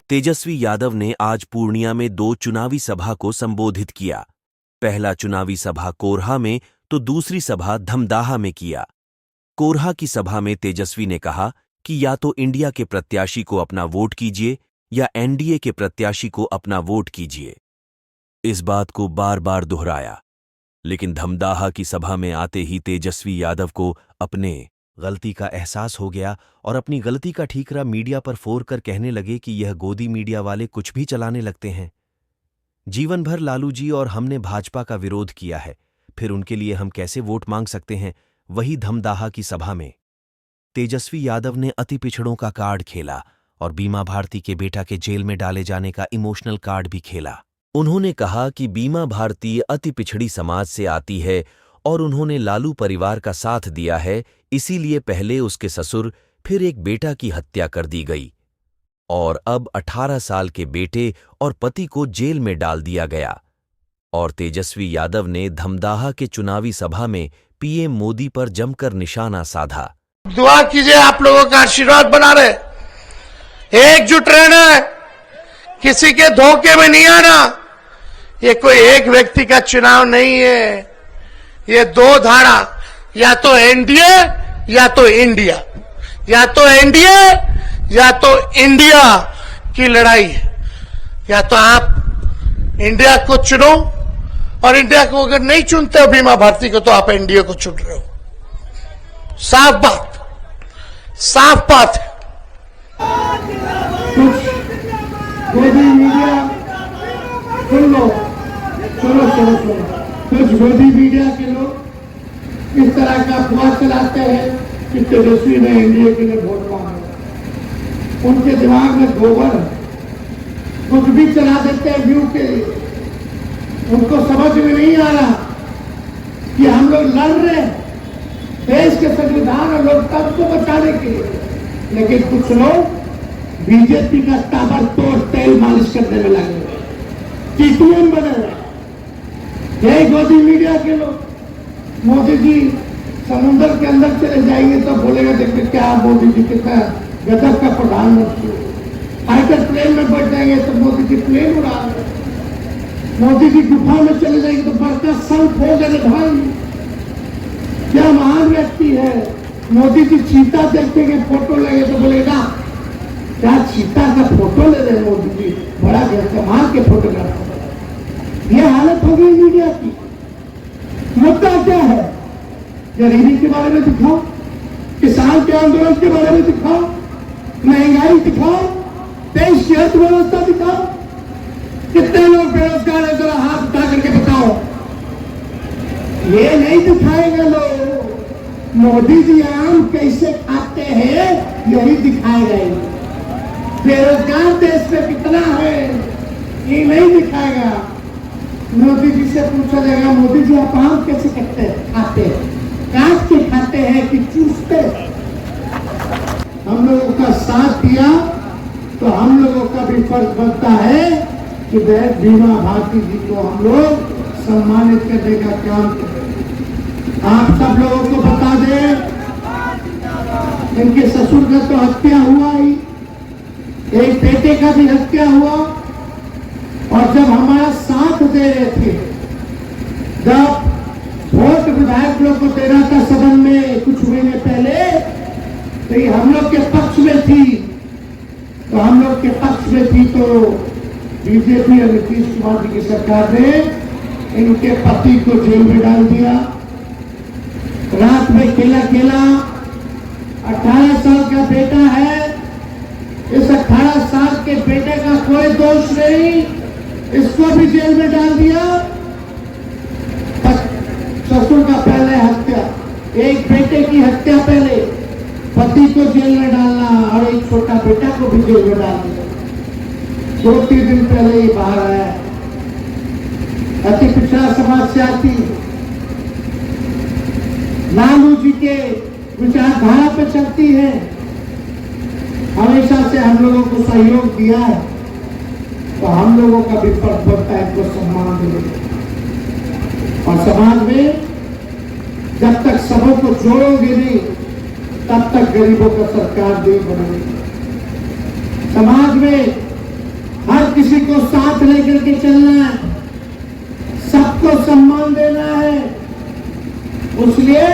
तेजस्वी यादव ने आज पूर्णिया में 2 चुनावी सभा को संबोधित किया। पहला चुनावी सभा कोरहा में तो दूसरी सभा धमदाहा में किया। कोरहा की सभा में तेजस्वी ने कहा कि या तो इंडिया के प्रत्याशी को अपना वोट कीजिए या एनडीए के प्रत्याशी को अपना वोट कीजिए। इस बात को बार बार दोहराया। लेकिन धमदाहा की सभा में आते ही तेजस्वी यादव को अपने गलती का एहसास हो गया और अपनी गलती का ठीकरा मीडिया पर फोड़ कर कहने लगे कि यह गोदी मीडिया वाले कुछ भी चलाने लगते हैं। जीवन भर लालू जी और हमने भाजपा का विरोध किया है, फिर उनके लिए हम कैसे वोट मांग सकते हैं। वही धमदाहा की सभा में तेजस्वी यादव ने अति पिछड़ों का कार्ड खेला और बीमा भारती के बेटा के जेल में डाले जाने का इमोशनल कार्ड भी खेला। उन्होंने कहा कि बीमा भारती अति पिछड़ी समाज से आती है और उन्होंने लालू परिवार का साथ दिया है, इसीलिए पहले उसके ससुर फिर एक बेटा की हत्या कर दी गई और अब 18 साल के बेटे और पति को जेल में डाल दिया गया। और तेजस्वी यादव ने धमदाहा के चुनावी सभा में पीएम मोदी पर जमकर निशाना साधा। दुआ कीजिए, आप लोगों का आशीर्वाद बना रहे, एकजुट रहना है, किसी के धोखे में नहीं आना। ये कोई एक व्यक्ति का चुनाव नहीं है, ये 2 धारा, या तो एनडीए या तो इंडिया, या तो एनडीए या तो इंडिया की लड़ाई है। या तो आप इंडिया को चुनो और इंडिया को अगर नहीं चुनते हो बीमा भारती को, तो आप एनडीए को चुन रहे हो। साफ बात, साफ बात है। गोदी मीडिया सुन लो, चलो चलो चलो, कुछ गोदी मीडिया के लोग इस तरह का अफवाह चलाते हैं कि तेजस्वी ने एनडीए के लिए वोट मांगा। उनके दिमाग में गोबर है, कुछ भी चला देते हैं व्यू के लिए। उनको समझ में नहीं आ रहा कि हम लोग लड़ रहे हैं देश के संविधान और लोकतंत्र को बचाने के लिए, लेकिन कुछ लोग बीजेपी का ताबड़तोड़ तेल मालिश करने में लगे हुए, टीटीएम बने हुए। यही गोदी मीडिया के लोग, मोदी जी समुद्र के अंदर चले जाएंगे तो बोलेगा देखिए क्या मोदी जी कितना गजब का प्रधानमंत्री। फाइटर प्लेन में बैठ जाएंगे तो मोदी जी प्लेन उड़ा रहे, मोदी जी गुफा में चले जाएंगे तो बड़का संत हो गए भाई, क्या महान व्यक्ति है। मोदी जी चीता देखेंगे, फोटो लगे तो बोलेगा क्या चीता का फोटो ले रहे मोदी जी, बड़ा कमाल के फोटोग्राफर। ये हालत होगी मीडिया की। मुद्दा क्या है? गरीबी के बारे में दिखाओ, किसान के आंदोलन के बारे में दिखाओ, महंगाई दिखाओ, देश की अर्थव्यवस्था दिखाओ। कितने लोग बेरोजगार है, जरा हाथ उठा करके बताओ। ये नहीं दिखाएगा लोग। मोदी जी आम कैसे खाते हैं यही दिखाएगा। बेरोजगार देश में कितना है ये नहीं दिखाएगा। मोदी जी से पूछा जाएगा मोदी जी आप आम कैसे खाते हैं, काट के खाते हैं कि चूसते? हम लोगों का साथ दिया तो हम लोगों का भी फर्ज बनता है कि बीमा भारती जी को हम लोग सम्मानित करने का काम करें। आप सब लोगों को बता दें, इनके ससुर का तो हत्या हुआ ही, एक बेटे का भी हत्या हुआ। और जब हमारा साथ दे रहे थे, जब वोट विधायक लोग को देना था सदन में कुछ महीने पहले, तो ये हम लोग के पक्ष में थी, तो हम लोग के पक्ष में थी तो बीजेपी और नीतीश कुमार जी की सरकार ने इनके पति को जेल में डाल दिया। रात में केला 18 साल का बेटा है, इस 18 साल के बेटे का कोई दोष नहीं, इसको भी जेल में डाल दिया। ससुर का पहले हत्या, एक बेटे की हत्या पहले, पति को जेल में डालना और एक छोटा बेटा को भी जेल में डाल दिया। 2-3 दिन पहले ही बाहर आया। अति पिछड़ा समाज से आती, लालू जी के विचारधारा पे चलती है, हमेशा से हम लोगों को सहयोग दिया है तो हम लोगों का भी फर्ज बनता है इनको सम्मान देने। और समाज में जब तक सबों को जोड़ोगे नहीं तब तक गरीबों का सरकार नहीं बनेगी। समाज में हर किसी को साथ लेकर के चलना है, सबको सम्मान देना है। इसलिए